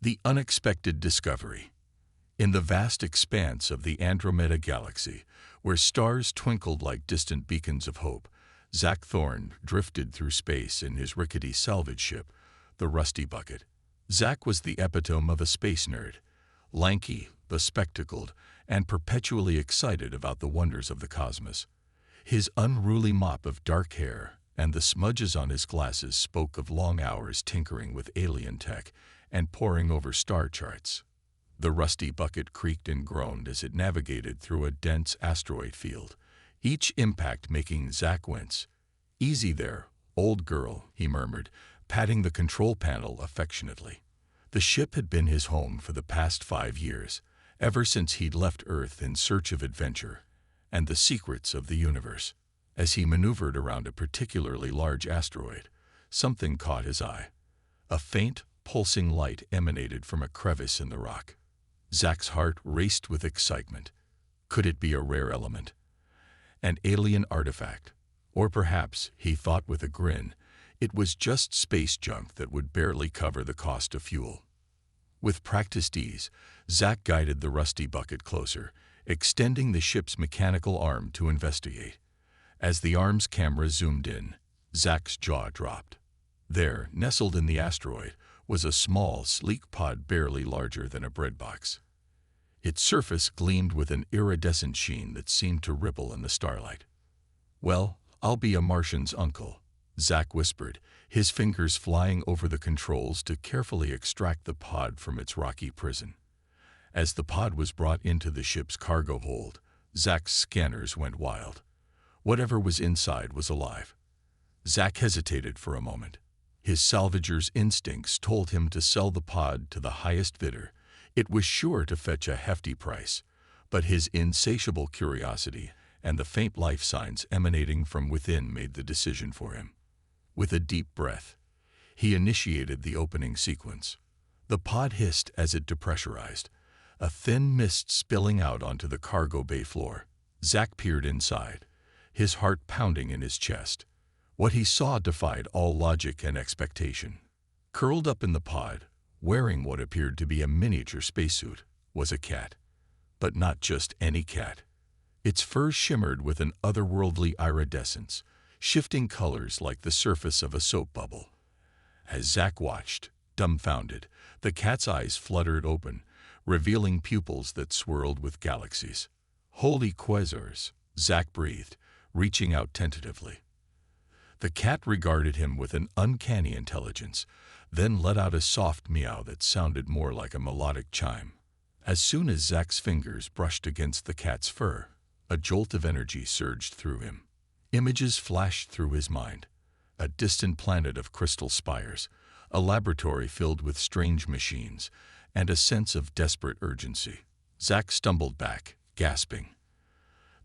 The unexpected discovery. In the vast expanse of the Andromeda Galaxy, where stars twinkled like distant beacons of hope, Zach Thorne drifted through space in his rickety salvage ship, the Rusty Bucket. Zach was the epitome of a space nerd, lanky, bespectacled, and perpetually excited about the wonders of the cosmos. His unruly mop of dark hair and the smudges on his glasses spoke of long hours tinkering with alien tech and poring over star charts. The Rusty Bucket creaked and groaned as it navigated through a dense asteroid field, each impact making Zach wince. "Easy there, old girl," he murmured, patting the control panel affectionately. The ship had been his home for the past 5 years, ever since he'd left Earth in search of adventure and the secrets of the universe. As he maneuvered around a particularly large asteroid, something caught his eye. A faint, pulsing light emanated from a crevice in the rock. Zach's heart raced with excitement. Could it be a rare element? An alien artifact? Or perhaps, he thought with a grin, it was just space junk that would barely cover the cost of fuel. With practiced ease, Zach guided the Rusty Bucket closer, extending the ship's mechanical arm to investigate. As the arm's camera zoomed in, Zach's jaw dropped. There, nestled in the asteroid, was a small, sleek pod barely larger than a breadbox. Its surface gleamed with an iridescent sheen that seemed to ripple in the starlight. "Well, I'll be a Martian's uncle," Zach whispered, his fingers flying over the controls to carefully extract the pod from its rocky prison. As the pod was brought into the ship's cargo hold, Zach's scanners went wild. Whatever was inside was alive. Zach hesitated for a moment. His salvager's instincts told him to sell the pod to the highest bidder. It was sure to fetch a hefty price, but his insatiable curiosity and the faint life signs emanating from within made the decision for him. With a deep breath, he initiated the opening sequence. The pod hissed as it depressurized, a thin mist spilling out onto the cargo bay floor. Zach peered inside, his heart pounding in his chest. What he saw defied all logic and expectation. Curled up in the pod, wearing what appeared to be a miniature spacesuit, was a cat. But not just any cat. Its fur shimmered with an otherworldly iridescence, shifting colors like the surface of a soap bubble. As Zach watched, dumbfounded, the cat's eyes fluttered open, revealing pupils that swirled with galaxies. "Holy quasars," Zach breathed, reaching out tentatively. The cat regarded him with an uncanny intelligence, then let out a soft meow that sounded more like a melodic chime. As soon as Zach's fingers brushed against the cat's fur, a jolt of energy surged through him. Images flashed through his mind. A distant planet of crystal spires, a laboratory filled with strange machines, and a sense of desperate urgency. Zach stumbled back, gasping.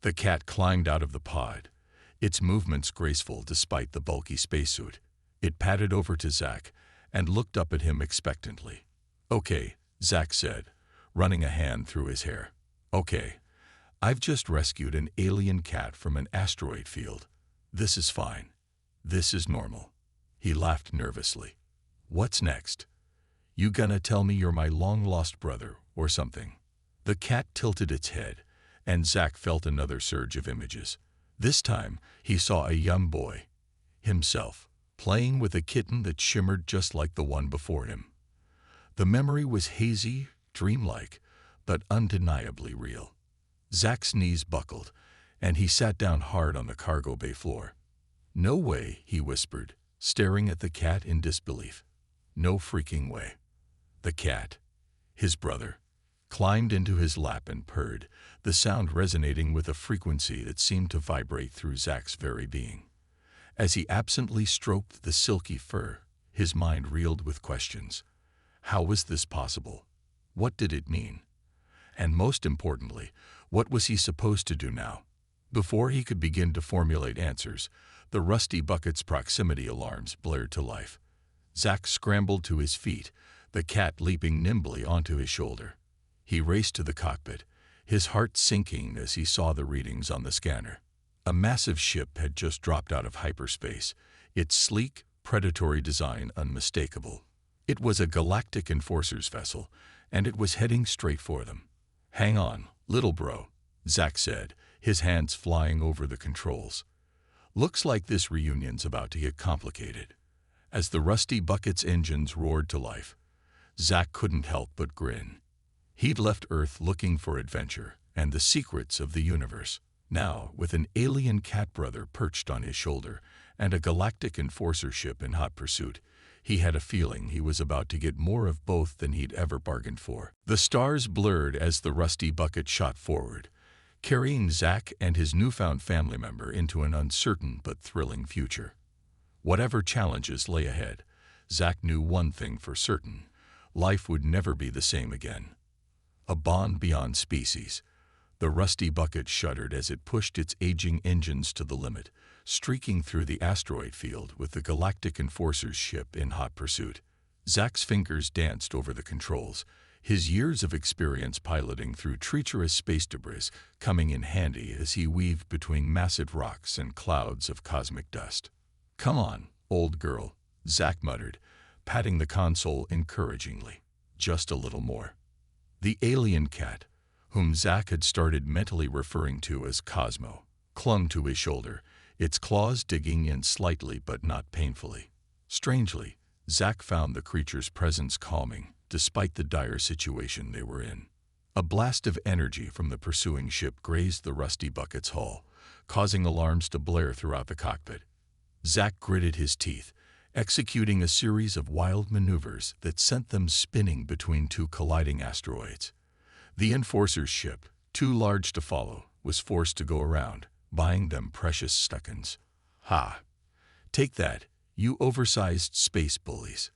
The cat climbed out of the pod, its movements graceful despite the bulky spacesuit. It padded over to Zach and looked up at him expectantly. "Okay," Zach said, running a hand through his hair. "Okay, I've just rescued an alien cat from an asteroid field. This is fine. This is normal." He laughed nervously. "What's next? You gonna tell me you're my long-lost brother or something?" The cat tilted its head, and Zach felt another surge of images. This time, he saw a young boy, himself, playing with a kitten that shimmered just like the one before him. The memory was hazy, dreamlike, but undeniably real. Zach's knees buckled, and he sat down hard on the cargo bay floor. "No way," he whispered, staring at the cat in disbelief. "No freaking way." The cat, his brother, climbed into his lap and purred, the sound resonating with a frequency that seemed to vibrate through Zach's very being. As he absently stroked the silky fur, his mind reeled with questions. How was this possible? What did it mean? And most importantly, what was he supposed to do now? Before he could begin to formulate answers, the Rusty Bucket's proximity alarms blared to life. Zach scrambled to his feet, the cat leaping nimbly onto his shoulder. He raced to the cockpit, his heart sinking as he saw the readings on the scanner. A massive ship had just dropped out of hyperspace, its sleek, predatory design unmistakable. It was a Galactic Enforcer's vessel, and it was heading straight for them. "Hang on, little bro," Zack said, his hands flying over the controls. "Looks like this reunion's about to get complicated." As the Rusty Bucket's engines roared to life, Zack couldn't help but grin. He'd left Earth looking for adventure and the secrets of the universe. Now, with an alien cat brother perched on his shoulder and a Galactic Enforcer ship in hot pursuit, he had a feeling he was about to get more of both than he'd ever bargained for. The stars blurred as the Rusty Bucket shot forward, carrying Zack and his newfound family member into an uncertain but thrilling future. Whatever challenges lay ahead, Zack knew one thing for certain: life would never be the same again. A bond beyond species. The Rusty Bucket shuddered as it pushed its aging engines to the limit, streaking through the asteroid field with the Galactic Enforcer's ship in hot pursuit. Zack's fingers danced over the controls, his years of experience piloting through treacherous space debris coming in handy as he weaved between massive rocks and clouds of cosmic dust. "Come on, old girl," Zack muttered, patting the console encouragingly. "Just a little more." The alien cat, whom Zack had started mentally referring to as Cosmo, clung to his shoulder, its claws digging in slightly but not painfully. Strangely, Zack found the creature's presence calming, despite the dire situation they were in. A blast of energy from the pursuing ship grazed the Rusty Bucket's hull, causing alarms to blare throughout the cockpit. Zack gritted his teeth, executing a series of wild maneuvers that sent them spinning between two colliding asteroids. The Enforcer's ship, too large to follow, was forced to go around, buying them precious seconds. "Ha! Take that, you oversized space bullies,"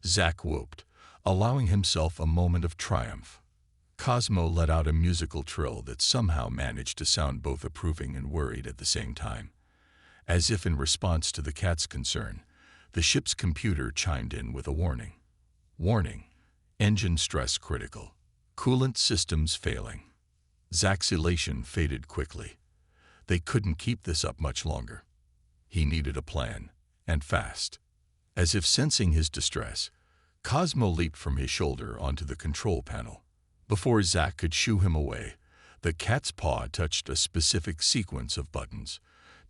Zack whooped, allowing himself a moment of triumph. Cosmo let out a musical trill that somehow managed to sound both approving and worried at the same time. As if in response to the cat's concern, the ship's computer chimed in with a warning. "Warning, engine stress critical. Coolant systems failing." Zack's elation faded quickly. They couldn't keep this up much longer. He needed a plan, and fast. As if sensing his distress, Cosmo leaped from his shoulder onto the control panel. Before Zack could shoo him away, the cat's paw touched a specific sequence of buttons.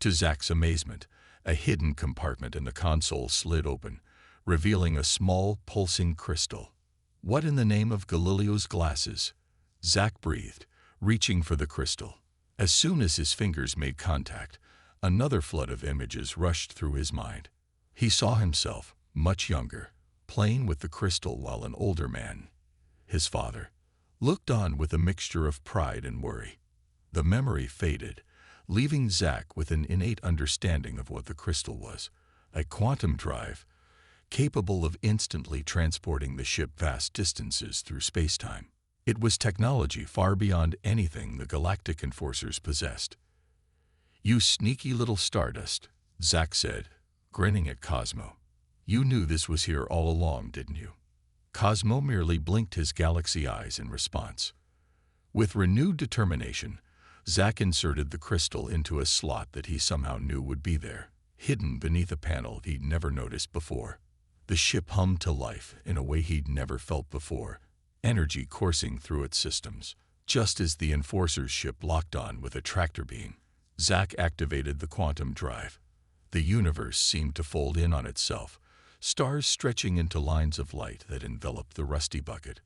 To Zack's amazement, a hidden compartment in the console slid open, revealing a small, pulsing crystal. "What in the name of Galileo's glasses?" Zack breathed, reaching for the crystal. As soon as his fingers made contact, another flood of images rushed through his mind. He saw himself, much younger, playing with the crystal while an older man, his father, looked on with a mixture of pride and worry. The memory faded, leaving Zack with an innate understanding of what the crystal was: a quantum drive, capable of instantly transporting the ship vast distances through space-time. It was technology far beyond anything the Galactic Enforcers possessed. "You sneaky little stardust," Zack said, grinning at Cosmo. "You knew this was here all along, didn't you?" Cosmo merely blinked his galaxy eyes in response. With renewed determination, Zack inserted the crystal into a slot that he somehow knew would be there, hidden beneath a panel he'd never noticed before. The ship hummed to life in a way he'd never felt before, energy coursing through its systems. Just as the Enforcer's ship locked on with a tractor beam, Zack activated the quantum drive. The universe seemed to fold in on itself, stars stretching into lines of light that enveloped the Rusty Bucket.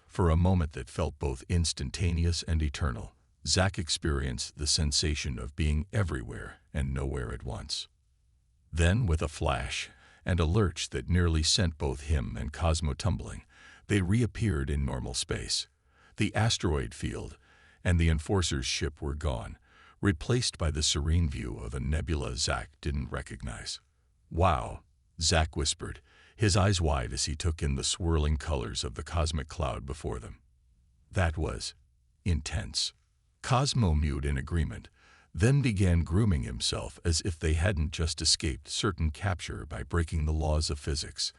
For a moment that felt both instantaneous and eternal, Zack experienced the sensation of being everywhere and nowhere at once. Then, with a flash and a lurch that nearly sent both him and Cosmo tumbling, they reappeared in normal space. The asteroid field and the Enforcer's ship were gone, replaced by the serene view of a nebula Zack didn't recognize. "Wow," Zack whispered, his eyes wide as he took in the swirling colors of the cosmic cloud before them. "That was intense." Cosmo mewed in agreement, then began grooming himself as if they hadn't just escaped certain capture by breaking the laws of physics.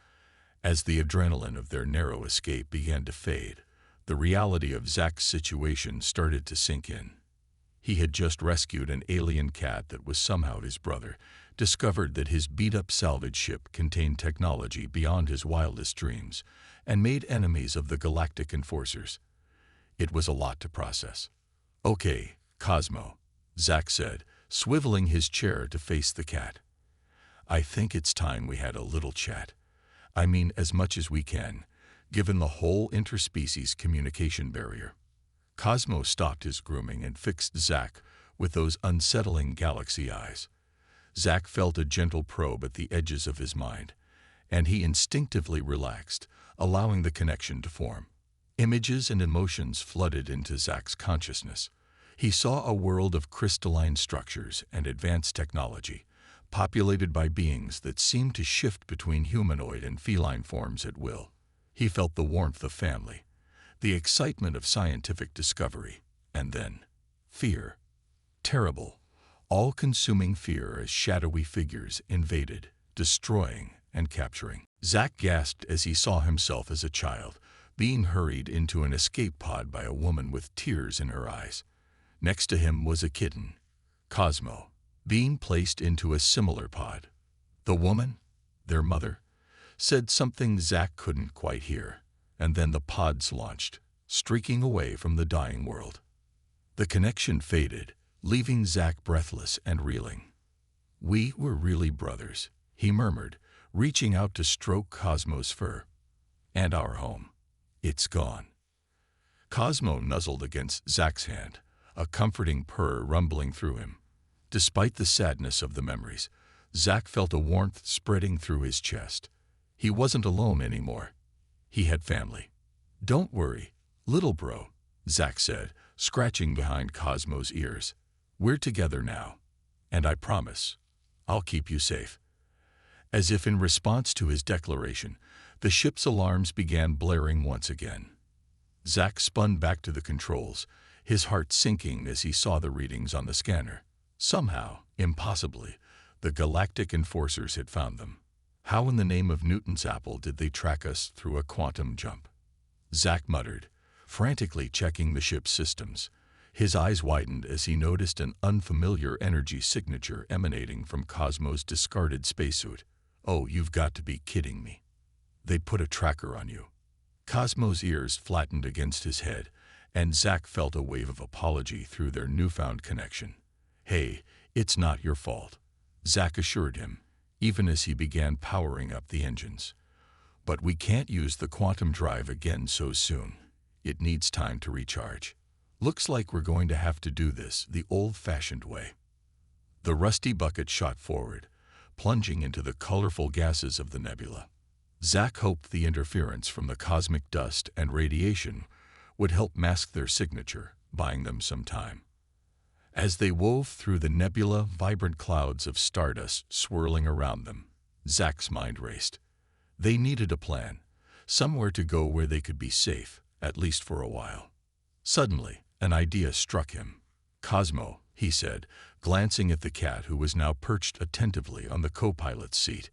As the adrenaline of their narrow escape began to fade, the reality of Zack's situation started to sink in. He had just rescued an alien cat that was somehow his brother, discovered that his beat-up salvage ship contained technology beyond his wildest dreams, and made enemies of the Galactic enforcers. It was a lot to process. "Okay, Cosmo," Zack said, swiveling his chair to face the cat. "I think it's time we had a little chat. I mean, as much as we can, given the whole interspecies communication barrier." Cosmo stopped his grooming and fixed Zack with those unsettling galaxy eyes. Zack felt a gentle probe at the edges of his mind, and he instinctively relaxed, allowing the connection to form. Images and emotions flooded into Zack's consciousness. He saw a world of crystalline structures and advanced technology, populated by beings that seemed to shift between humanoid and feline forms at will. He felt the warmth of family, the excitement of scientific discovery, and then fear. Terrible, all-consuming fear as shadowy figures invaded, destroying and capturing. Zack gasped as he saw himself as a child, being hurried into an escape pod by a woman with tears in her eyes. Next to him was a kitten, Cosmo, being placed into a similar pod. The woman, their mother, said something Zack couldn't quite hear, and then the pods launched, streaking away from the dying world. The connection faded, leaving Zack breathless and reeling. "We were really brothers," he murmured, reaching out to stroke Cosmo's fur. "And our home. It's gone." Cosmo nuzzled against Zack's hand, a comforting purr rumbling through him. Despite the sadness of the memories, Zack felt a warmth spreading through his chest. He wasn't alone anymore. He had family. "Don't worry, little bro," Zack said, scratching behind Cosmo's ears. "We're together now, and I promise, I'll keep you safe." As if in response to his declaration, the ship's alarms began blaring once again. Zack spun back to the controls, his heart sinking as he saw the readings on the scanner. Somehow, impossibly, the Galactic enforcers had found them. How in the name of Newton's apple did they track us through a quantum jump? Zack muttered, frantically checking the ship's systems. His eyes widened as he noticed an unfamiliar energy signature emanating from Cosmo's discarded spacesuit. "Oh, you've got to be kidding me. They put a tracker on you." Cosmo's ears flattened against his head, and Zack felt a wave of apology through their newfound connection. "Hey, it's not your fault," Zack assured him, even as he began powering up the engines. "But we can't use the quantum drive again so soon. It needs time to recharge. Looks like we're going to have to do this the old-fashioned way." The rusty bucket shot forward, plunging into the colorful gases of the nebula. Zack hoped the interference from the cosmic dust and radiation would help mask their signature, buying them some time. As they wove through the nebula, vibrant clouds of stardust swirling around them, Zack's mind raced. They needed a plan, somewhere to go where they could be safe, at least for a while. Suddenly, an idea struck him. "Cosmo," he said, glancing at the cat who was now perched attentively on the co-pilot's seat.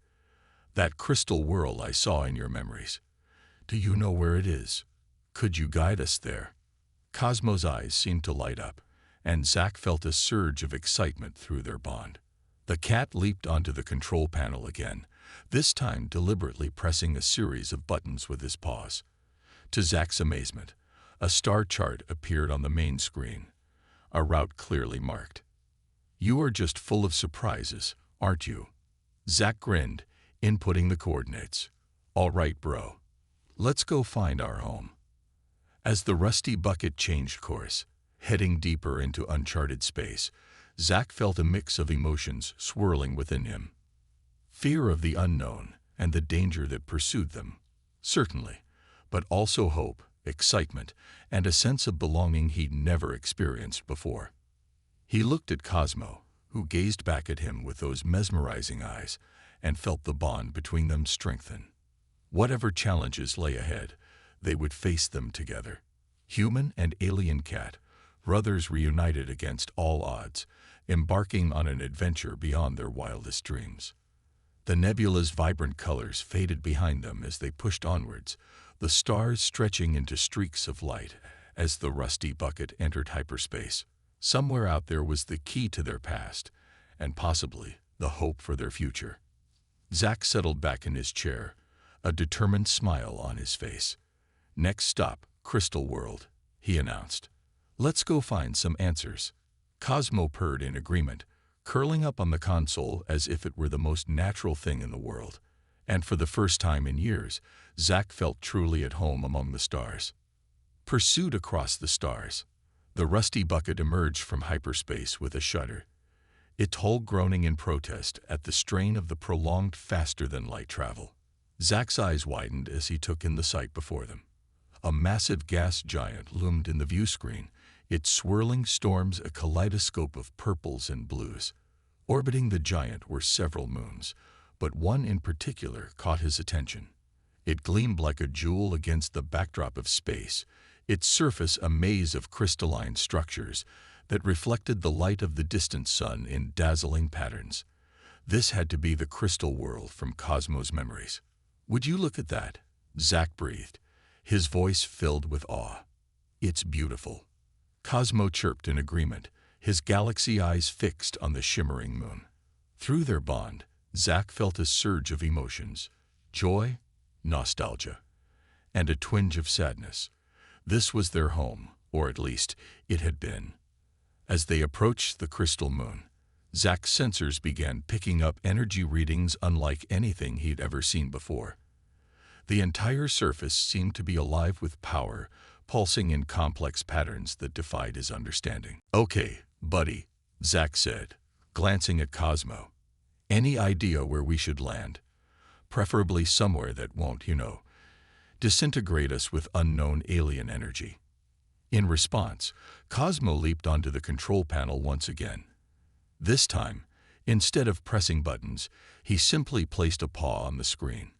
"That crystal whirl I saw in your memories. Do you know where it is? Could you guide us there?" Cosmo's eyes seemed to light up, and Zack felt a surge of excitement through their bond. The cat leaped onto the control panel again, this time deliberately pressing a series of buttons with his paws. To Zack's amazement, a star chart appeared on the main screen, a route clearly marked. "You are just full of surprises, aren't you?" Zack grinned, inputting the coordinates. "All right, bro. Let's go find our home." As the rusty bucket changed course, heading deeper into uncharted space, Zack felt a mix of emotions swirling within him. Fear of the unknown and the danger that pursued them, certainly, but also hope, excitement, and a sense of belonging he'd never experienced before. He looked at Cosmo, who gazed back at him with those mesmerizing eyes, and felt the bond between them strengthen. Whatever challenges lay ahead, they would face them together. Human and alien cat, brothers reunited against all odds, embarking on an adventure beyond their wildest dreams. The nebula's vibrant colors faded behind them as they pushed onwards, the stars stretching into streaks of light as the rusty bucket entered hyperspace. Somewhere out there was the key to their past, and possibly the hope for their future. Zack settled back in his chair, a determined smile on his face. "Next stop, Crystal World," he announced. "Let's go find some answers." Cosmo purred in agreement, curling up on the console as if it were the most natural thing in the world. And for the first time in years, Zack felt truly at home among the stars. Pursued across the stars, the rusty bucket emerged from hyperspace with a shudder, its hull groaning in protest at the strain of the prolonged faster-than-light travel. Zack's eyes widened as he took in the sight before them. A massive gas giant loomed in the view screen, its swirling storms a kaleidoscope of purples and blues. Orbiting the giant were several moons, but one in particular caught his attention. It gleamed like a jewel against the backdrop of space, its surface a maze of crystalline structures that reflected the light of the distant sun in dazzling patterns. This had to be the crystal world from Cosmo's memories. "Would you look at that?" Zack breathed, his voice filled with awe. "It's beautiful." Cosmo chirped in agreement, his galaxy eyes fixed on the shimmering moon. Through their bond, Zack felt a surge of emotions: joy, nostalgia, and a twinge of sadness. This was their home, or at least it had been. As they approached the crystal moon, Zack's sensors began picking up energy readings unlike anything he'd ever seen before. The entire surface seemed to be alive with power, pulsing in complex patterns that defied his understanding. "Okay, buddy," Zack said, glancing at Cosmo. "Any idea where we should land? Preferably somewhere that won't, disintegrate us with unknown alien energy." In response, Cosmo leaped onto the control panel once again. This time, instead of pressing buttons, he simply placed a paw on the screen.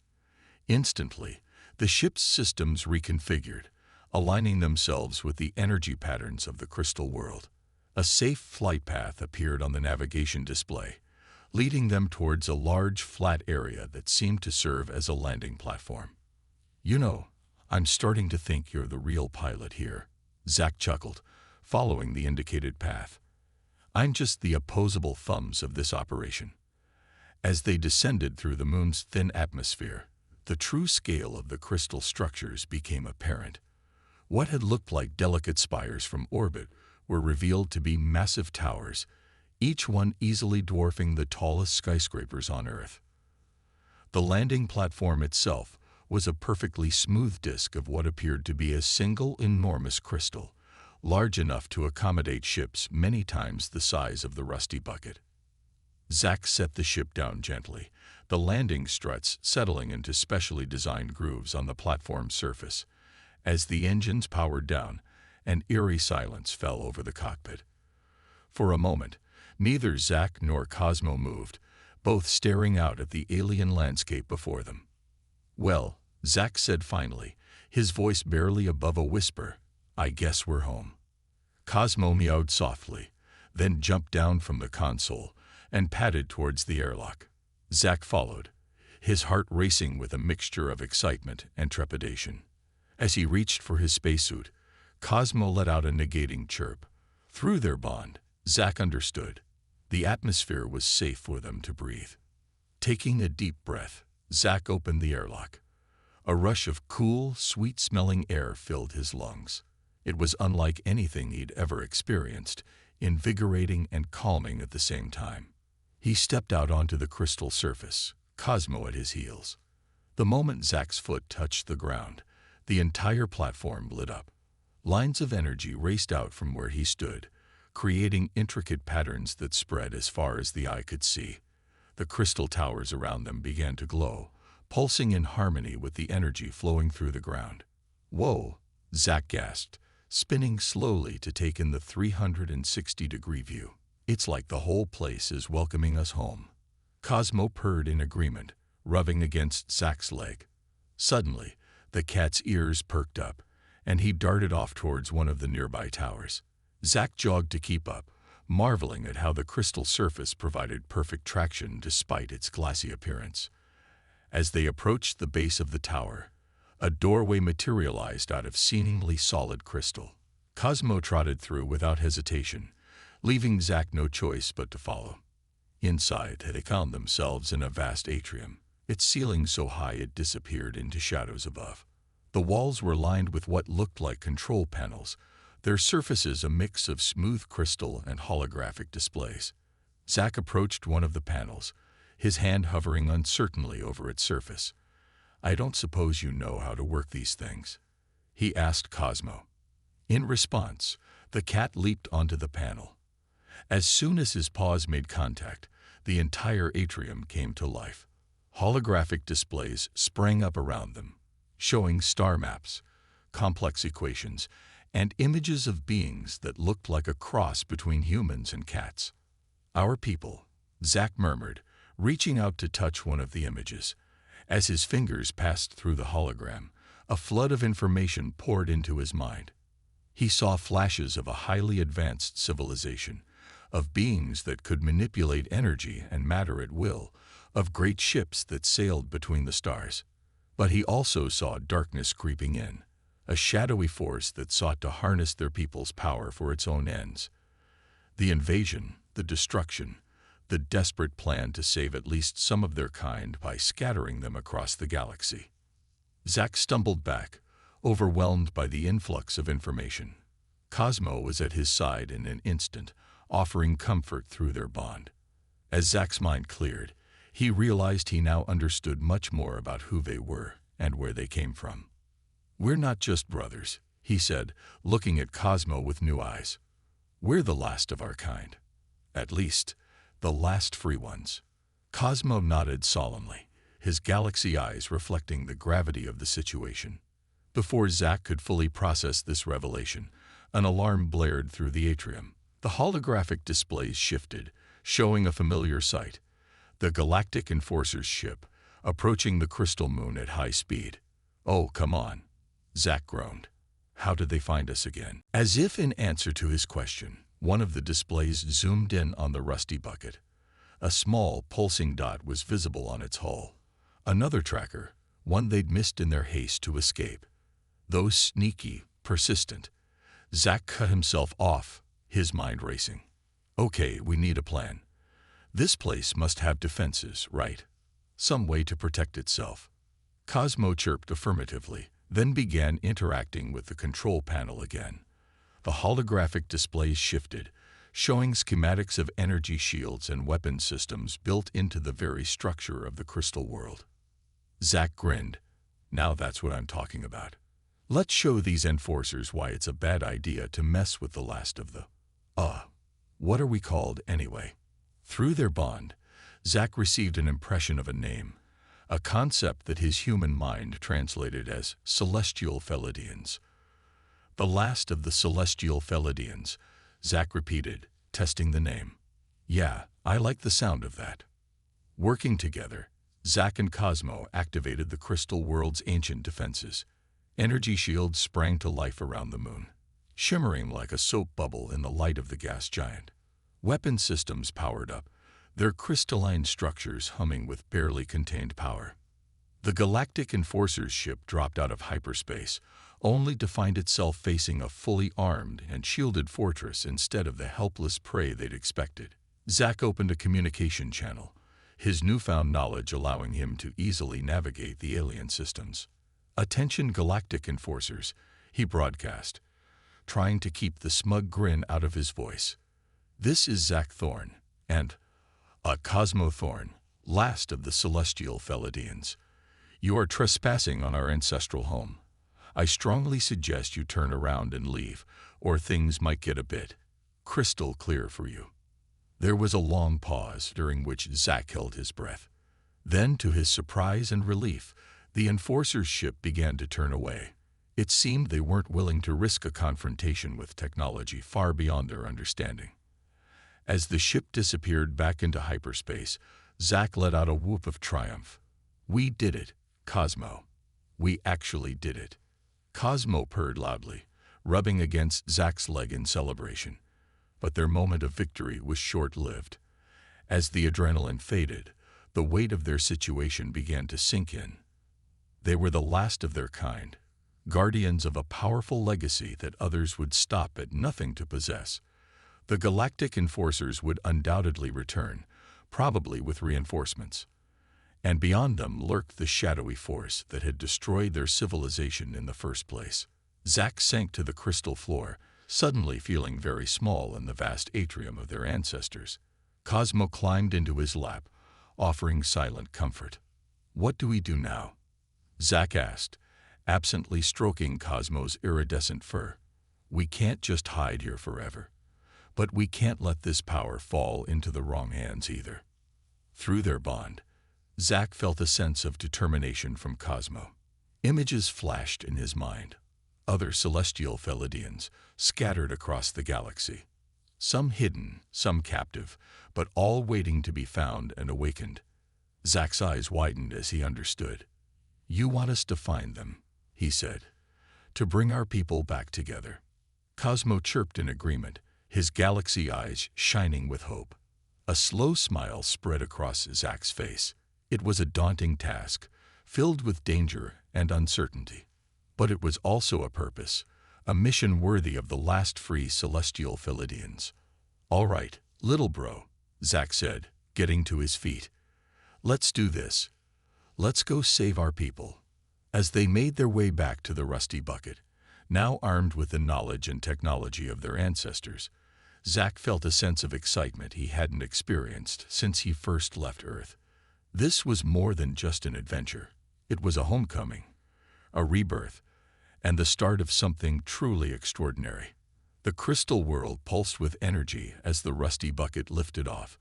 Instantly, the ship's systems reconfigured, aligning themselves with the energy patterns of the crystal world. A safe flight path appeared on the navigation display, leading them towards a large, flat area that seemed to serve as a landing platform. "I'm starting to think you're the real pilot here," Zack chuckled, following the indicated path. "I'm just the opposable thumbs of this operation." As they descended through the moon's thin atmosphere, the true scale of the crystal structures became apparent. What had looked like delicate spires from orbit were revealed to be massive towers, each one easily dwarfing the tallest skyscrapers on Earth. The landing platform itself was a perfectly smooth disk of what appeared to be a single enormous crystal, large enough to accommodate ships many times the size of the rusty bucket. Zack set the ship down gently, the landing struts settling into specially designed grooves on the platform's surface. As the engines powered down, an eerie silence fell over the cockpit. For a moment, neither Zack nor Cosmo moved, both staring out at the alien landscape before them. "Well," Zack said finally, his voice barely above a whisper, "I guess we're home." Cosmo meowed softly, then jumped down from the console and padded towards the airlock. Zack followed, his heart racing with a mixture of excitement and trepidation. As he reached for his spacesuit, Cosmo let out a negating chirp. Through their bond, Zack understood. The atmosphere was safe for them to breathe. Taking a deep breath, Zack opened the airlock. A rush of cool, sweet-smelling air filled his lungs. It was unlike anything he'd ever experienced, invigorating and calming at the same time. He stepped out onto the crystal surface, Cosmo at his heels. The moment Zack's foot touched the ground, the entire platform lit up. Lines of energy raced out from where he stood, creating intricate patterns that spread as far as the eye could see. The crystal towers around them began to glow, pulsing in harmony with the energy flowing through the ground. "Whoa," Zack gasped, spinning slowly to take in the 360-degree view. "It's like the whole place is welcoming us home." Cosmo purred in agreement, rubbing against Zack's leg. Suddenly, the cat's ears perked up, and he darted off towards one of the nearby towers. Zack jogged to keep up, marveling at how the crystal surface provided perfect traction despite its glassy appearance. As they approached the base of the tower, a doorway materialized out of seemingly solid crystal. Cosmo trotted through without hesitation, leaving Zack no choice but to follow. Inside, they found themselves in a vast atrium, its ceiling so high it disappeared into shadows above. The walls were lined with what looked like control panels, their surfaces a mix of smooth crystal and holographic displays. Zack approached one of the panels, his hand hovering uncertainly over its surface. "I don't suppose you know how to work these things?" he asked Cosmo. In response, the cat leaped onto the panel. As soon as his paws made contact, the entire atrium came to life. Holographic displays sprang up around them, showing star maps, complex equations, and images of beings that looked like a cross between humans and cats. "Our people," Zack murmured, reaching out to touch one of the images. As his fingers passed through the hologram, a flood of information poured into his mind. He saw flashes of a highly advanced civilization, of beings that could manipulate energy and matter at will, of great ships that sailed between the stars. But he also saw darkness creeping in, a shadowy force that sought to harness their people's power for its own ends. The invasion, the destruction, the desperate plan to save at least some of their kind by scattering them across the galaxy. Zack stumbled back, overwhelmed by the influx of information. Cosmo was at his side in an instant, offering comfort through their bond. As Zack's mind cleared, he realized he now understood much more about who they were and where they came from. "We're not just brothers," he said, looking at Cosmo with new eyes. "We're the last of our kind. At least, the last free ones." Cosmo nodded solemnly, his galaxy eyes reflecting the gravity of the situation. Before Zack could fully process this revelation, an alarm blared through the atrium. The holographic displays shifted, showing a familiar sight: the Galactic Enforcer's ship, approaching the crystal moon at high speed. "Oh, come on," Zack groaned. "How did they find us again?" As if in answer to his question, one of the displays zoomed in on the rusty bucket. A small, pulsing dot was visible on its hull. Another tracker, one they'd missed in their haste to escape. Though sneaky, persistent. Zack cut himself off, his mind racing. "Okay, we need a plan. This place must have defenses, right? Some way to protect itself." Cosmo chirped affirmatively, then began interacting with the control panel again. The holographic displays shifted, showing schematics of energy shields and weapon systems built into the very structure of the crystal world. Zack grinned. "Now that's what I'm talking about. Let's show these enforcers why it's a bad idea to mess with the last of the... what are we called anyway?" Through their bond, Zack received an impression of a name, a concept that his human mind translated as celestial Feladians. "The last of the celestial Feladians," Zack repeated, testing the name. "Yeah, I like the sound of that." Working together, Zack and Cosmo activated the crystal world's ancient defenses. Energy shields sprang to life around the moon, shimmering like a soap bubble in the light of the gas giant. Weapon systems powered up, their crystalline structures humming with barely contained power. The Galactic Enforcer's ship dropped out of hyperspace, only to find itself facing a fully armed and shielded fortress instead of the helpless prey they'd expected. Zack opened a communication channel, his newfound knowledge allowing him to easily navigate the alien systems. "Attention Galactic Enforcers," he broadcast, trying to keep the smug grin out of his voice. "This is Zack Thorne, and Cosmo Thorne, last of the celestial Feladians. You are trespassing on our ancestral home. I strongly suggest you turn around and leave, or things might get a bit crystal clear for you." There was a long pause, during which Zack held his breath. Then, to his surprise and relief, the Enforcer's ship began to turn away. It seemed they weren't willing to risk a confrontation with technology far beyond their understanding. As the ship disappeared back into hyperspace, Zack let out a whoop of triumph. "We did it, Cosmo. We actually did it." Cosmo purred loudly, rubbing against Zack's leg in celebration. But their moment of victory was short-lived. As the adrenaline faded, the weight of their situation began to sink in. They were the last of their kind, guardians of a powerful legacy that others would stop at nothing to possess. The Galactic Enforcers would undoubtedly return, probably with reinforcements. And beyond them lurked the shadowy force that had destroyed their civilization in the first place. Zack sank to the crystal floor, suddenly feeling very small in the vast atrium of their ancestors. Cosmo climbed into his lap, offering silent comfort. "What do we do now?" Zack asked, absently stroking Cosmo's iridescent fur. "We can't just hide here forever. But we can't let this power fall into the wrong hands either." Through their bond, Zack felt a sense of determination from Cosmo. Images flashed in his mind. Other celestial Felidans scattered across the galaxy. Some hidden, some captive, but all waiting to be found and awakened. Zack's eyes widened as he understood. "You want us to find them," he said, "to bring our people back together." Cosmo chirped in agreement, his galaxy eyes shining with hope. A slow smile spread across Zack's face. It was a daunting task, filled with danger and uncertainty. But it was also a purpose, a mission worthy of the last free celestial Felidians. "All right, little bro," Zack said, getting to his feet. "Let's do this. Let's go save our people." As they made their way back to the rusty bucket, now armed with the knowledge and technology of their ancestors, Zack felt a sense of excitement he hadn't experienced since he first left Earth. This was more than just an adventure. It was a homecoming, a rebirth, and the start of something truly extraordinary. The crystal world pulsed with energy as the rusty bucket lifted off,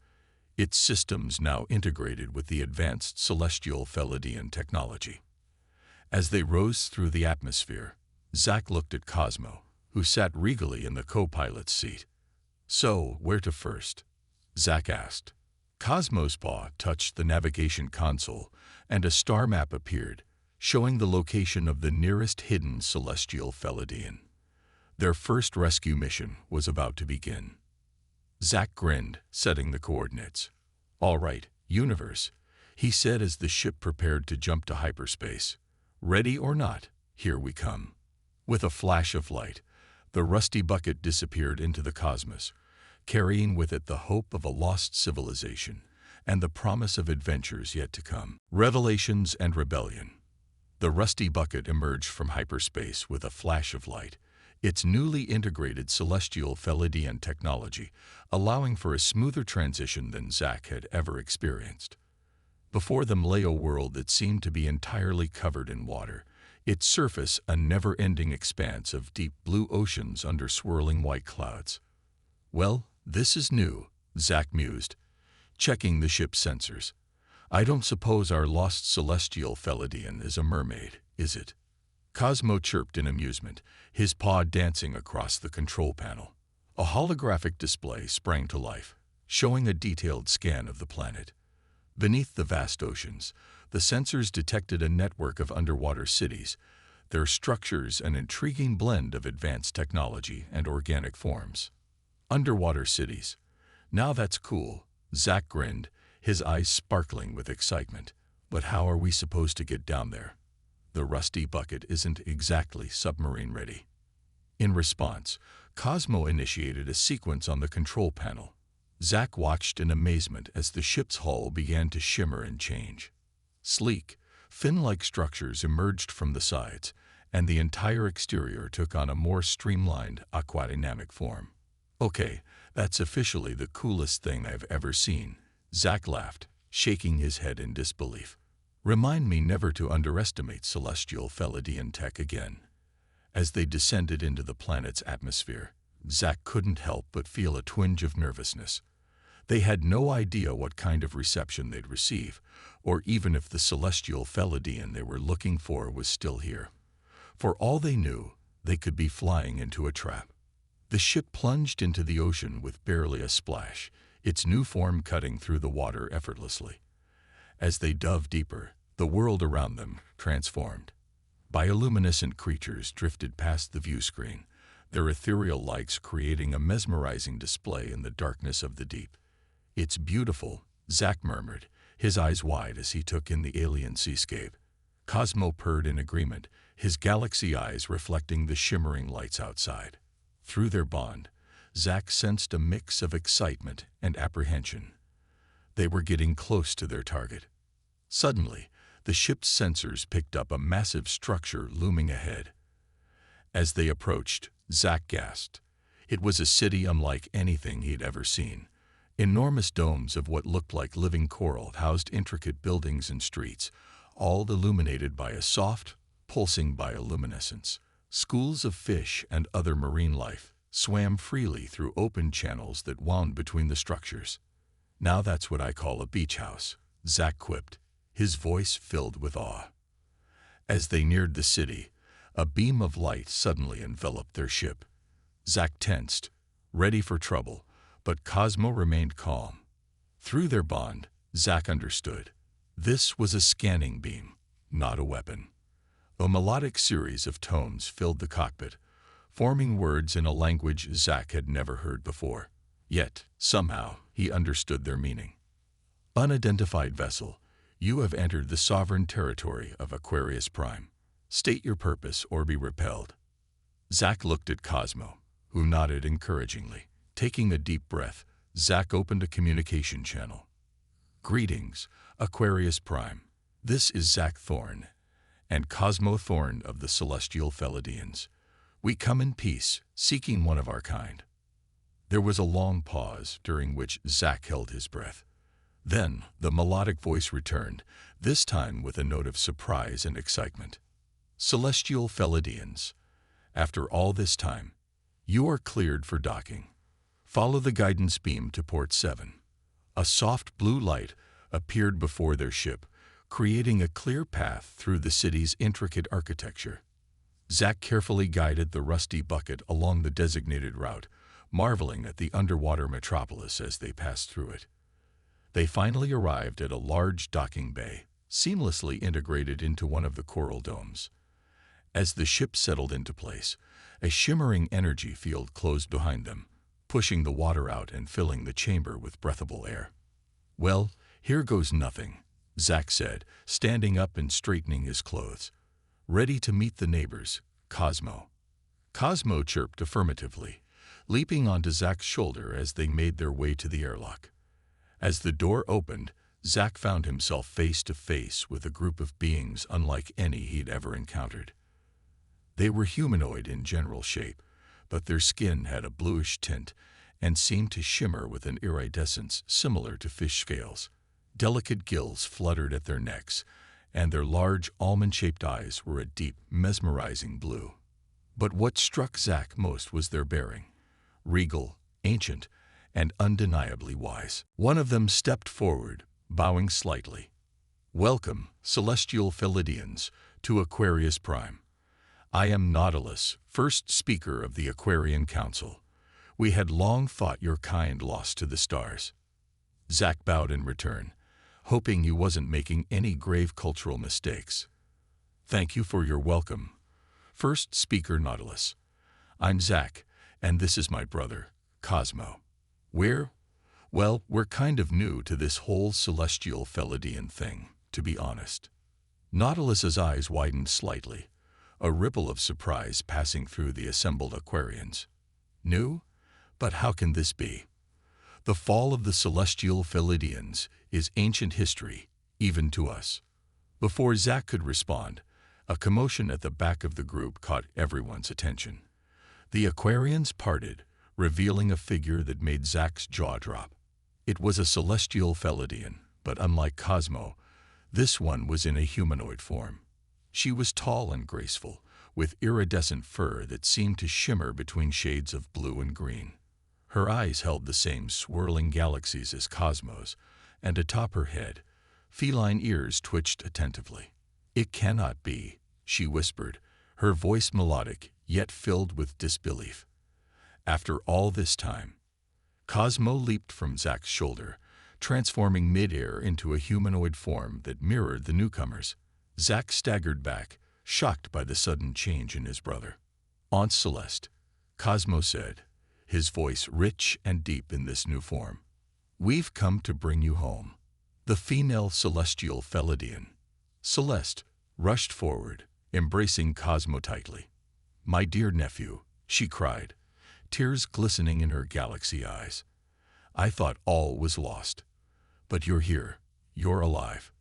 its systems now integrated with the advanced celestial Felidian technology. As they rose through the atmosphere, Zack looked at Cosmo, who sat regally in the co-pilot's seat. "So, where to first?" Zack asked. Cosmo's paw touched the navigation console, and a star map appeared, showing the location of the nearest hidden celestial Felidian. Their first rescue mission was about to begin. Zack grinned, setting the coordinates. "All right, universe," he said as the ship prepared to jump to hyperspace. "Ready or not, here we come." With a flash of light, the rusty bucket disappeared into the cosmos, carrying with it the hope of a lost civilization and the promise of adventures yet to come. Revelations and rebellion. The rusty bucket emerged from hyperspace with a flash of light, its newly integrated celestial Felidian technology allowing for a smoother transition than Zack had ever experienced. Before them lay a world that seemed to be entirely covered in water, its surface a never-ending expanse of deep blue oceans under swirling white clouds. "Well, this is new," Zack mused, checking the ship's sensors. "I don't suppose our lost celestial Felidian is a mermaid, is it?" Cosmo chirped in amusement, his paw dancing across the control panel. A holographic display sprang to life, showing a detailed scan of the planet. Beneath the vast oceans, the sensors detected a network of underwater cities, their structures an intriguing blend of advanced technology and organic forms. Underwater cities. Now that's cool, Zack grinned, his eyes sparkling with excitement. But how are we supposed to get down there? The rusty bucket isn't exactly submarine ready. In response, Cosmo initiated a sequence on the control panel. Zack watched in amazement as the ship's hull began to shimmer and change. Sleek, fin-like structures emerged from the sides, and the entire exterior took on a more streamlined, aquadynamic form. "Okay, that's officially the coolest thing I've ever seen," Zack laughed, shaking his head in disbelief. "Remind me never to underestimate celestial Felidian tech again." As they descended into the planet's atmosphere, Zack couldn't help but feel a twinge of nervousness. They had no idea what kind of reception they'd receive, or even if the celestial Felidian they were looking for was still here. For all they knew, they could be flying into a trap. The ship plunged into the ocean with barely a splash, its new form cutting through the water effortlessly. As they dove deeper, the world around them transformed. Bioluminescent creatures drifted past the view screen, their ethereal lights creating a mesmerizing display in the darkness of the deep. "It's beautiful," Zack murmured, his eyes wide as he took in the alien seascape. Cosmo purred in agreement, his galaxy eyes reflecting the shimmering lights outside. Through their bond, Zack sensed a mix of excitement and apprehension. They were getting close to their target. Suddenly, the ship's sensors picked up a massive structure looming ahead. As they approached, Zack gasped. It was a city unlike anything he'd ever seen. Enormous domes of what looked like living coral housed intricate buildings and streets, all illuminated by a soft, pulsing bioluminescence. Schools of fish and other marine life swam freely through open channels that wound between the structures. "Now that's what I call a beach house," Zack quipped, his voice filled with awe. As they neared the city, a beam of light suddenly enveloped their ship. Zack tensed, ready for trouble, but Cosmo remained calm. Through their bond, Zack understood. This was a scanning beam, not a weapon. A melodic series of tones filled the cockpit, forming words in a language Zack had never heard before. Yet, somehow, he understood their meaning. "Unidentified vessel, you have entered the sovereign territory of Aquarius Prime. State your purpose or be repelled." Zack looked at Cosmo, who nodded encouragingly. Taking a deep breath, Zack opened a communication channel. "Greetings, Aquarius Prime. This is Zack Thorne and Cosmo Thorne of the Celestial Felidans. We come in peace, seeking one of our kind." There was a long pause, during which Zack held his breath. Then the melodic voice returned, this time with a note of surprise and excitement. "Celestial Felidans, after all this time, you are cleared for docking. Follow the guidance beam to port 7. A soft blue light appeared before their ship, creating a clear path through the city's intricate architecture. Zack carefully guided the rusty bucket along the designated route, marveling at the underwater metropolis as they passed through it. They finally arrived at a large docking bay, seamlessly integrated into one of the coral domes. As the ship settled into place, a shimmering energy field closed behind them, pushing the water out and filling the chamber with breathable air. "Well, here goes nothing," Zack said, standing up and straightening his clothes. "Ready to meet the neighbors, Cosmo." Cosmo chirped affirmatively, leaping onto Zack's shoulder as they made their way to the airlock. As the door opened, Zack found himself face to face with a group of beings unlike any he'd ever encountered. They were humanoid in general shape, but their skin had a bluish tint and seemed to shimmer with an iridescence similar to fish scales. Delicate gills fluttered at their necks, and their large almond-shaped eyes were a deep, mesmerizing blue. But what struck Zack most was their bearing. Regal, ancient, and undeniably wise. One of them stepped forward, bowing slightly. "Welcome, Celestial Felidans, to Aquarius Prime. I am Nautilus, first speaker of the Aquarian Council. We had long thought your kind lost to the stars." Zack bowed in return, hoping he wasn't making any grave cultural mistakes. "Thank you for your welcome, first speaker Nautilus. I'm Zack, and this is my brother, Cosmo. We're kind of new to this whole Celestial Felidian thing, to be honest." Nautilus's eyes widened slightly, a ripple of surprise passing through the assembled Aquarians. "New? But how can this be? The fall of the Celestial Felidians is ancient history, even to us." Before Zack could respond, a commotion at the back of the group caught everyone's attention. The Aquarians parted, revealing a figure that made Zack's jaw drop. It was a Celestial Felidian, but unlike Cosmo, this one was in a humanoid form. She was tall and graceful, with iridescent fur that seemed to shimmer between shades of blue and green. Her eyes held the same swirling galaxies as Cosmo's, and atop her head, feline ears twitched attentively. "It cannot be," she whispered, her voice melodic yet filled with disbelief. "After all this time." Cosmo leaped from Zack's shoulder, transforming mid-air into a humanoid form that mirrored the newcomers. Zack staggered back, shocked by the sudden change in his brother. "Aunt Celeste," Cosmo said, his voice rich and deep in this new form. "We've come to bring you home." The female Celestial Felidian, Celeste, rushed forward, embracing Cosmo tightly. "My dear nephew," she cried, tears glistening in her galaxy eyes. "I thought all was lost. But you're here. You're alive.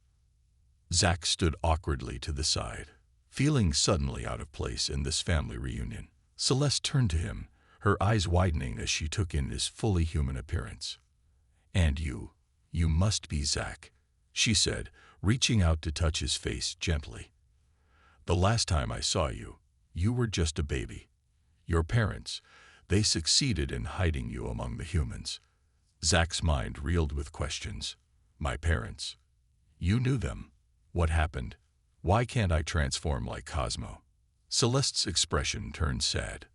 Zack stood awkwardly to the side, feeling suddenly out of place in this family reunion. Celeste turned to him, her eyes widening as she took in his fully human appearance. "And you must be Zack," she said, reaching out to touch his face gently. "The last time I saw you, you were just a baby. Your parents, they succeeded in hiding you among the humans." Zack's mind reeled with questions. "My parents? You knew them. What happened? Why can't I transform like Cosmo?" Celeste's expression turned sad.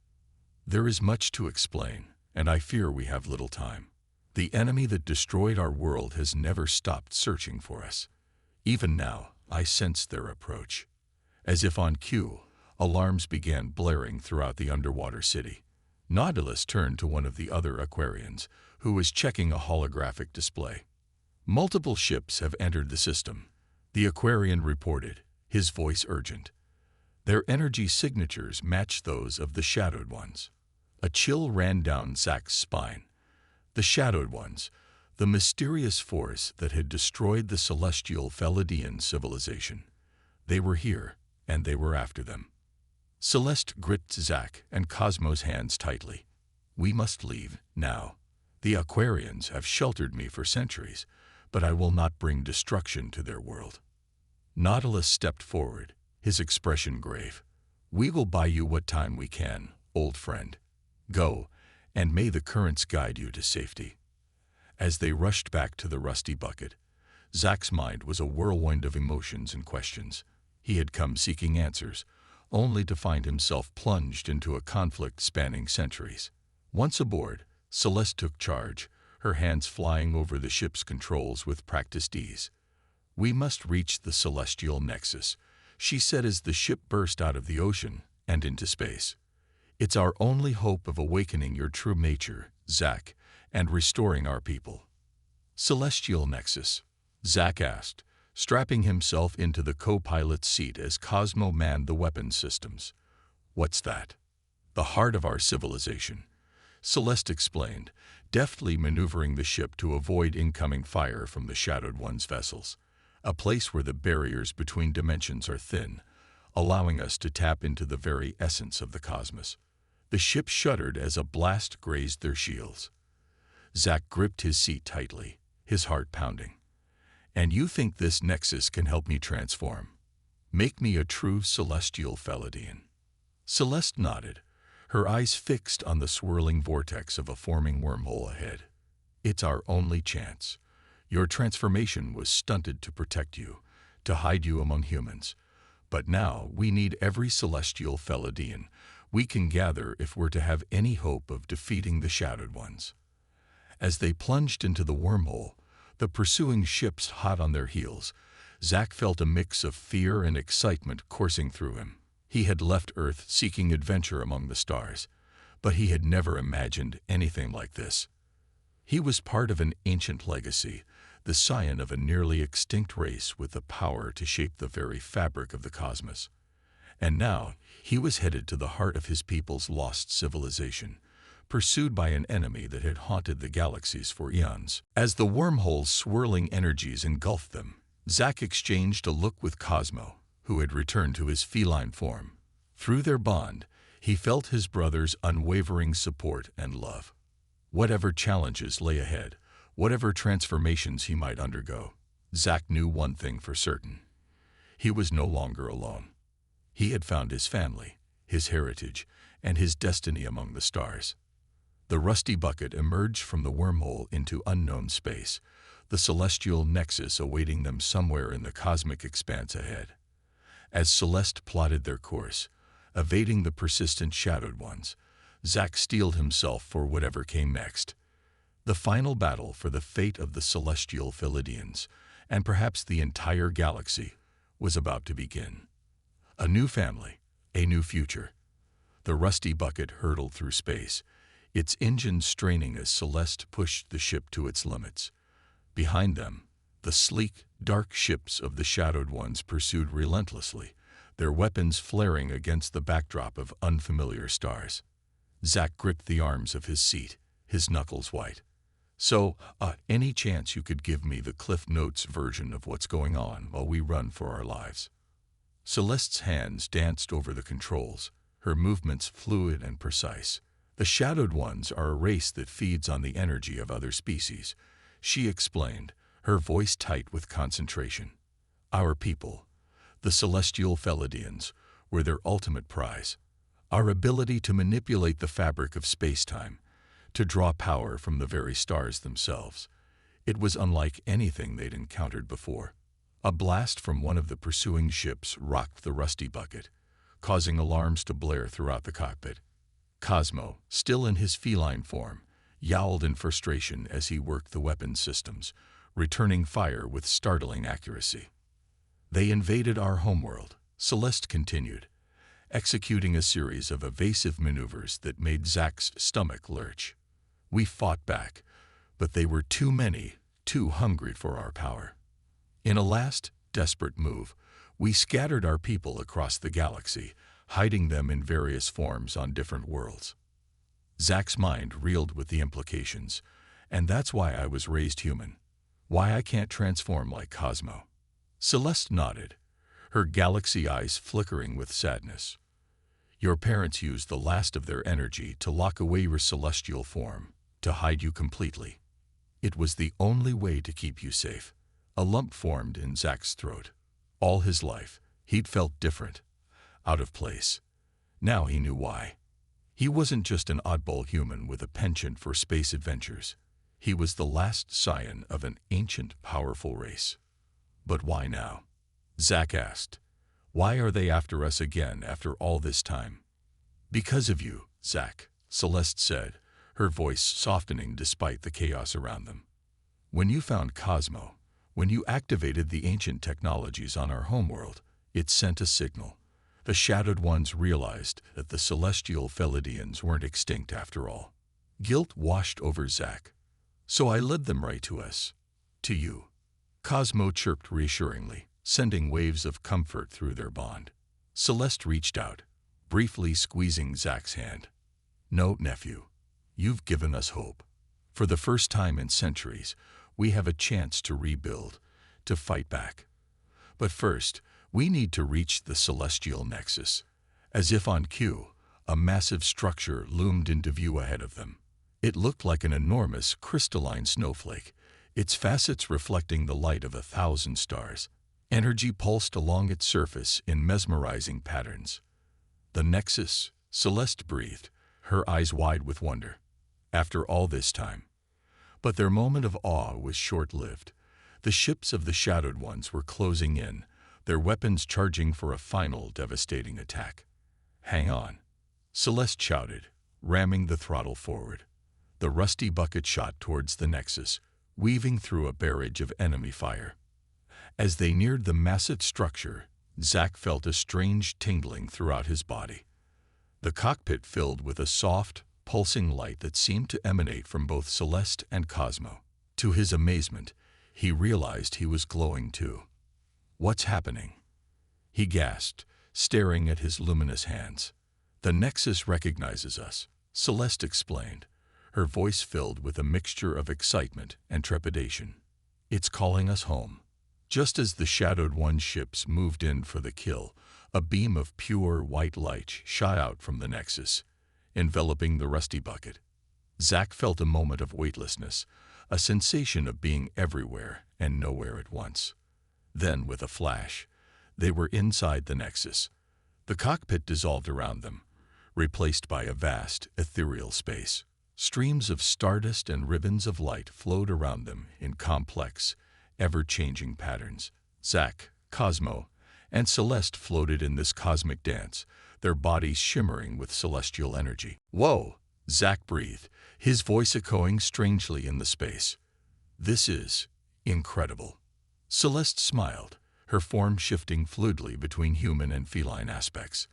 "There is much to explain, and I fear we have little time. The enemy that destroyed our world has never stopped searching for us. Even now, I sense their approach." As if on cue, alarms began blaring throughout the underwater city. Nautilus turned to one of the other Aquarians, who was checking a holographic display. "Multiple ships have entered the system," the Aquarian reported, his voice urgent. Their energy signatures matched those of the Shadowed Ones. A chill ran down Zack's spine. The Shadowed Ones, the mysterious force that had destroyed the celestial Feladian civilization. They were here, and they were after them. Celeste gripped Zack and Cosmo's hands tightly. "We must leave, now. The Aquarians have sheltered me for centuries, but I will not bring destruction to their world." Nautilus stepped forward, his expression grave. "We will buy you what time we can, old friend. Go, and may the currents guide you to safety." As they rushed back to the rusty bucket, Zack's mind was a whirlwind of emotions and questions. He had come seeking answers, only to find himself plunged into a conflict spanning centuries. Once aboard, Celeste took charge, her hands flying over the ship's controls with practiced ease. "We must reach the celestial nexus," she said as the ship burst out of the ocean and into space. "It's our only hope of awakening your true nature, Zack, and restoring our people." "Celestial nexus?" Zack asked, strapping himself into the co-pilot's seat as Cosmo manned the weapons systems. "What's that?" "The heart of our civilization," Celeste explained, deftly maneuvering the ship to avoid incoming fire from the Shadowed One's vessels. "A place where the barriers between dimensions are thin, allowing us to tap into the very essence of the cosmos." The ship shuddered as a blast grazed their shields. Zack gripped his seat tightly, his heart pounding. "And you think this nexus can help me transform? Make me a true celestial Feladian?" Celeste nodded, her eyes fixed on the swirling vortex of a forming wormhole ahead. "It's our only chance. Your transformation was stunted to protect you, to hide you among humans. But now we need every celestial Feladian we can gather if we're to have any hope of defeating the Shadowed Ones." As they plunged into the wormhole, the pursuing ships hot on their heels, Zack felt a mix of fear and excitement coursing through him. He had left Earth seeking adventure among the stars, but he had never imagined anything like this. He was part of an ancient legacy, the scion of a nearly extinct race with the power to shape the very fabric of the cosmos. And now he was headed to the heart of his people's lost civilization, pursued by an enemy that had haunted the galaxies for eons. As the wormhole's swirling energies engulfed them, Zack exchanged a look with Cosmo, who had returned to his feline form. Through their bond, he felt his brother's unwavering support and love. Whatever challenges lay ahead, whatever transformations he might undergo, Zack knew one thing for certain. He was no longer alone. He had found his family, his heritage, and his destiny among the stars. The rusty bucket emerged from the wormhole into unknown space, the celestial nexus awaiting them somewhere in the cosmic expanse ahead. As Celeste plotted their course, evading the persistent Shadowed Ones, Zack steeled himself for whatever came next. The final battle for the fate of the celestial Feladians, and perhaps the entire galaxy, was about to begin. A new family, a new future. The rusty bucket hurtled through space, its engines straining as Celeste pushed the ship to its limits. Behind them, the sleek, dark ships of the Shadowed Ones pursued relentlessly, their weapons flaring against the backdrop of unfamiliar stars. Zack gripped the arms of his seat, his knuckles white. Any chance you could give me the Cliff Notes version of what's going on while we run for our lives? Celeste's hands danced over the controls, her movements fluid and precise. The Shadowed Ones are a race that feeds on the energy of other species, she explained, her voice tight with concentration. Our people, the celestial Felidans, were their ultimate prize. Our ability to manipulate the fabric of space-time, to draw power from the very stars themselves. It was unlike anything they'd encountered before. A blast from one of the pursuing ships rocked the rusty bucket, causing alarms to blare throughout the cockpit. Cosmo, still in his feline form, yowled in frustration as he worked the weapon systems, returning fire with startling accuracy. They invaded our homeworld, Celeste continued, executing a series of evasive maneuvers that made Zack's stomach lurch. We fought back, but they were too many, too hungry for our power. In a last, desperate move, we scattered our people across the galaxy, hiding them in various forms on different worlds. Zack's mind reeled with the implications, and that's why I was raised human. Why I can't transform like Cosmo. Celeste nodded, her galaxy eyes flickering with sadness. Your parents used the last of their energy to lock away your celestial form, to hide you completely. It was the only way to keep you safe. A lump formed in Zack's throat. All his life, he'd felt different, out of place. Now he knew why. He wasn't just an oddball human with a penchant for space adventures. He was the last scion of an ancient, powerful race. But why now? Zack asked. Why are they after us again after all this time? Because of you, Zack, Celeste said, her voice softening despite the chaos around them. When you found Cosmo, when you activated the ancient technologies on our homeworld, it sent a signal. The Shadowed Ones realized that the celestial Felidians weren't extinct after all. Guilt washed over Zack. So I led them right to us. To you. Cosmo chirped reassuringly, sending waves of comfort through their bond. Celeste reached out, briefly squeezing Zack's hand. No, nephew. You've given us hope. For the first time in centuries, we have a chance to rebuild, to fight back. But first, we need to reach the celestial nexus. As if on cue, a massive structure loomed into view ahead of them. It looked like an enormous crystalline snowflake, its facets reflecting the light of 1,000 stars. Energy pulsed along its surface in mesmerizing patterns. The nexus, Celeste breathed, her eyes wide with wonder. After all this time. But their moment of awe was short-lived. The ships of the Shadowed Ones were closing in, their weapons charging for a final devastating attack. Hang on, Celeste shouted, ramming the throttle forward. The rusty bucket shot towards the nexus, weaving through a barrage of enemy fire. As they neared the massive structure, Zack felt a strange tingling throughout his body. The cockpit filled with a soft, pulsing light that seemed to emanate from both Celeste and Cosmo. To his amazement, he realized he was glowing too. What's happening? He gasped, staring at his luminous hands. The Nexus recognizes us, Celeste explained, her voice filled with a mixture of excitement and trepidation. It's calling us home. Just as the Shadowed One ships moved in for the kill, a beam of pure white light shot out from the Nexus, enveloping the rusty bucket. Zack felt a moment of weightlessness, a sensation of being everywhere and nowhere at once. Then, with a flash, they were inside the Nexus. The cockpit dissolved around them, replaced by a vast, ethereal space. Streams of stardust and ribbons of light flowed around them in complex, ever-changing patterns. Zack, Cosmo, and Celeste floated in this cosmic dance, their bodies shimmering with celestial energy. Whoa, Zack breathed, his voice echoing strangely in the space. This is incredible. Celeste smiled, her form shifting fluidly between human and feline aspects.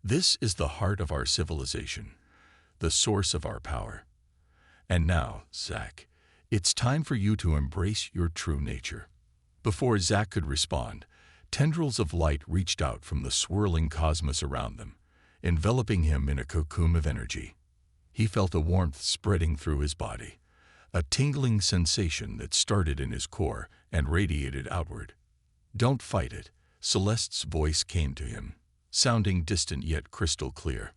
This is the heart of our civilization, the source of our power. And now, Zack, it's time for you to embrace your true nature. Before Zack could respond, tendrils of light reached out from the swirling cosmos around them, enveloping him in a cocoon of energy. He felt a warmth spreading through his body, a tingling sensation that started in his core and radiated outward. "Don't fight it," Celeste's voice came to him, sounding distant yet crystal clear.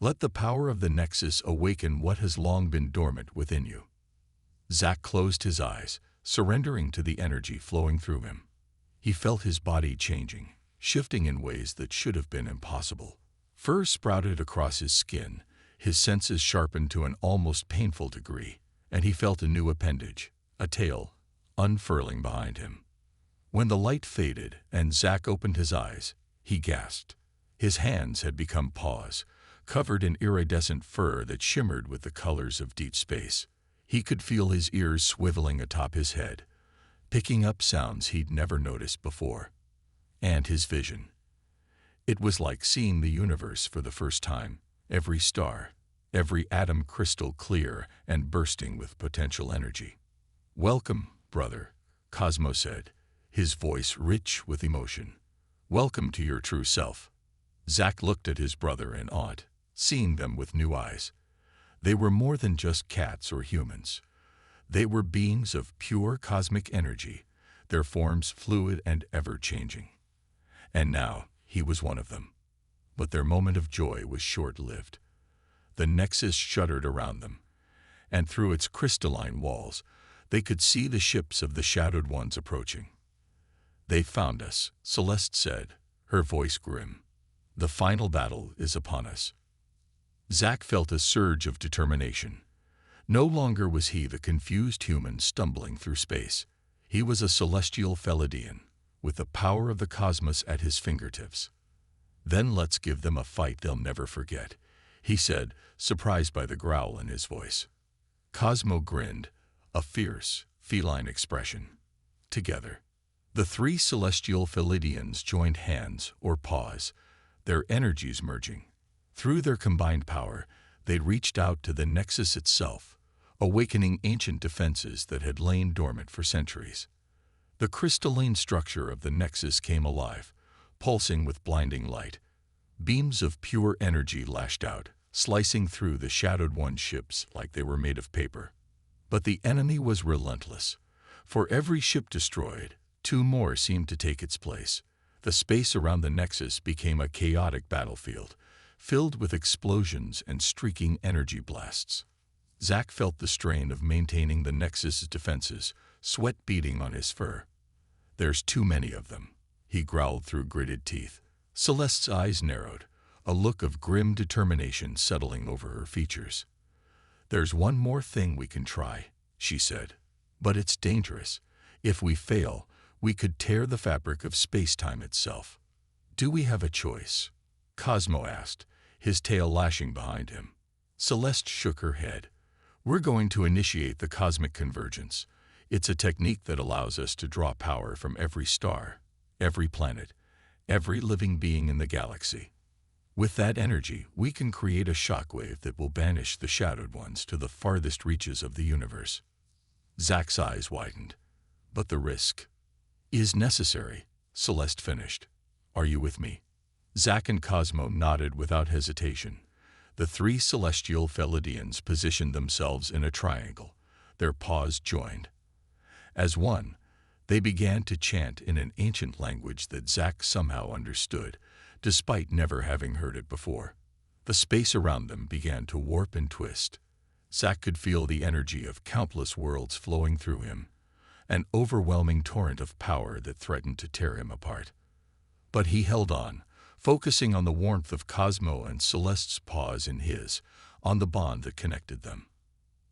"Let the power of the Nexus awaken what has long been dormant within you." Zack closed his eyes, surrendering to the energy flowing through him. He felt his body changing, shifting in ways that should have been impossible. Fur sprouted across his skin, his senses sharpened to an almost painful degree, and he felt a new appendage, a tail, unfurling behind him. When the light faded and Zack opened his eyes, he gasped. His hands had become paws, covered in iridescent fur that shimmered with the colors of deep space. He could feel his ears swiveling atop his head, picking up sounds he'd never noticed before. And his vision. It was like seeing the universe for the first time, every star, every atom crystal clear and bursting with potential energy. "Welcome, brother," Cosmo said, his voice rich with emotion. "Welcome to your true self." Zack looked at his brother in awe, seeing them with new eyes. They were more than just cats or humans. They were beings of pure cosmic energy, their forms fluid and ever-changing. And now he was one of them. But their moment of joy was short-lived. The Nexus shuddered around them, and through its crystalline walls, they could see the ships of the Shadowed Ones approaching. "They found us," Celeste said, her voice grim. "The final battle is upon us." Zack felt a surge of determination. No longer was he the confused human stumbling through space. He was a celestial Felidien, with the power of the cosmos at his fingertips. "Then let's give them a fight they'll never forget," he said, surprised by the growl in his voice. Cosmo grinned, a fierce, feline expression. Together, the three celestial Felidians joined hands, or paws, their energies merging. Through their combined power, they reached out to the Nexus itself, awakening ancient defenses that had lain dormant for centuries. The crystalline structure of the Nexus came alive, pulsing with blinding light. Beams of pure energy lashed out, slicing through the Shadowed One ships like they were made of paper. But the enemy was relentless. For every ship destroyed, two more seemed to take its place. The space around the Nexus became a chaotic battlefield, filled with explosions and streaking energy blasts. Zack felt the strain of maintaining the Nexus's defenses, sweat beading on his fur. "There's too many of them," he growled through gritted teeth. Celeste's eyes narrowed, a look of grim determination settling over her features. "There's one more thing we can try," she said. "But it's dangerous. If we fail, we could tear the fabric of space-time itself." "Do we have a choice?" Cosmo asked, his tail lashing behind him. Celeste shook her head. "We're going to initiate the cosmic convergence. It's a technique that allows us to draw power from every star, every planet, every living being in the galaxy. With that energy, we can create a shockwave that will banish the Shadowed Ones to the farthest reaches of the universe." Zack's eyes widened. "But the risk is necessary," Celeste finished. "Are you with me?" Zack and Cosmo nodded without hesitation. The three celestial Felidians positioned themselves in a triangle, their paws joined. As one, they began to chant in an ancient language that Zack somehow understood, despite never having heard it before. The space around them began to warp and twist. Zack could feel the energy of countless worlds flowing through him, an overwhelming torrent of power that threatened to tear him apart. But he held on, focusing on the warmth of Cosmo and Celeste's paws in his, on the bond that connected them.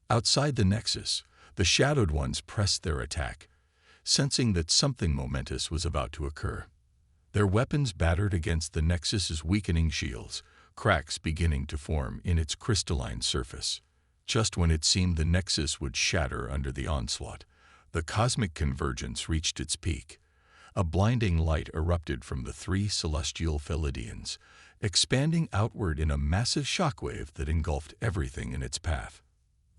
Outside the Nexus, the Shadowed Ones pressed their attack, sensing that something momentous was about to occur. Their weapons battered against the Nexus's weakening shields, cracks beginning to form in its crystalline surface. Just when it seemed the Nexus would shatter under the onslaught, the cosmic convergence reached its peak. A blinding light erupted from the three celestial Felidians, expanding outward in a massive shockwave that engulfed everything in its path.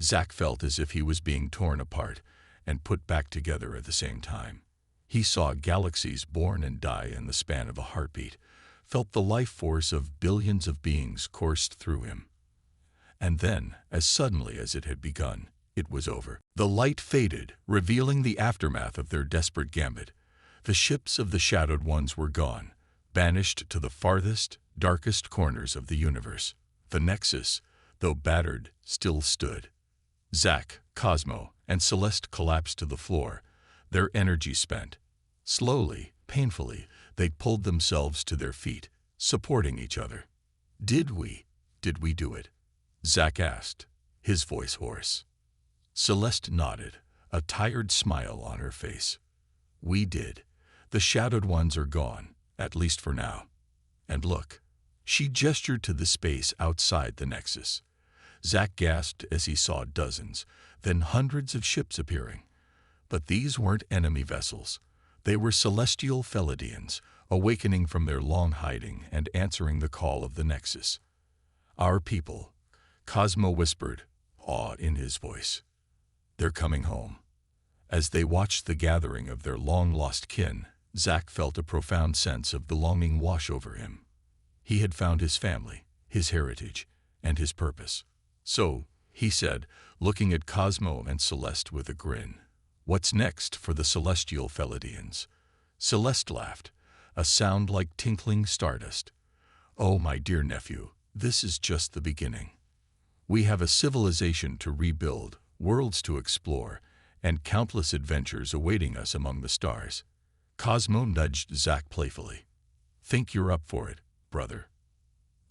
Zack felt as if he was being torn apart and put back together at the same time. He saw galaxies born and die in the span of a heartbeat, felt the life force of billions of beings coursed through him. And then, as suddenly as it had begun, It was over. The light faded, revealing the aftermath of their desperate gambit. The ships of the Shadowed Ones were gone, banished to the farthest, darkest corners of the universe. The Nexus, though battered, still stood. Zack, Cosmo, and Celeste collapsed to the floor, their energy spent. Slowly, painfully, they pulled themselves to their feet, supporting each other. Did we do it? Zack asked, his voice hoarse. Celeste nodded, a tired smile on her face. We did. The Shadowed Ones are gone, at least for now. And look. She gestured to the space outside the Nexus. Zack gasped as he saw dozens, then hundreds of ships appearing. But these weren't enemy vessels. They were celestial Felidans, awakening from their long hiding and answering the call of the Nexus. Our people, Cosmo whispered, awe in his voice. They're coming home. As they watched the gathering of their long-lost kin, Zack felt a profound sense of belonging wash over him. He had found his family, his heritage, and his purpose. So, he said, looking at Cosmo and Celeste with a grin, what's next for the celestial Felidans? Celeste laughed, a sound like tinkling stardust. Oh, my dear nephew, this is just the beginning. We have a civilization to rebuild, worlds to explore, and countless adventures awaiting us among the stars. Cosmo nudged Zack playfully. Think you're up for it, brother.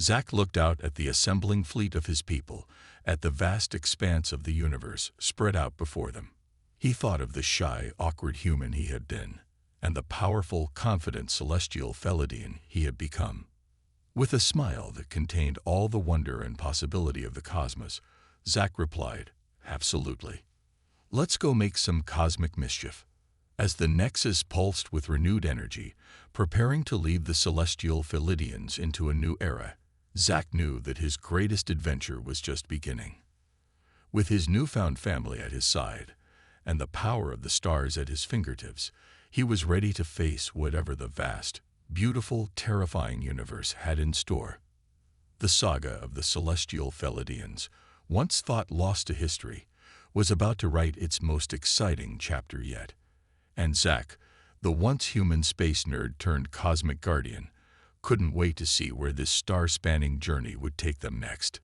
Zack looked out at the assembling fleet of his people, at the vast expanse of the universe spread out before them. He thought of the shy, awkward human he had been, and the powerful, confident celestial Felidian he had become. With a smile that contained all the wonder and possibility of the cosmos, Zack replied, absolutely. Let's go make some cosmic mischief. As the Nexus pulsed with renewed energy, preparing to lead the celestial Felidians into a new era, Zack knew that his greatest adventure was just beginning. With his newfound family at his side, and the power of the stars at his fingertips, he was ready to face whatever the vast, beautiful, terrifying universe had in store. The saga of the celestial Felidians, once thought lost to history, was about to write its most exciting chapter yet. And Zack, the once human space nerd turned cosmic guardian, couldn't wait to see where this star-spanning journey would take them next.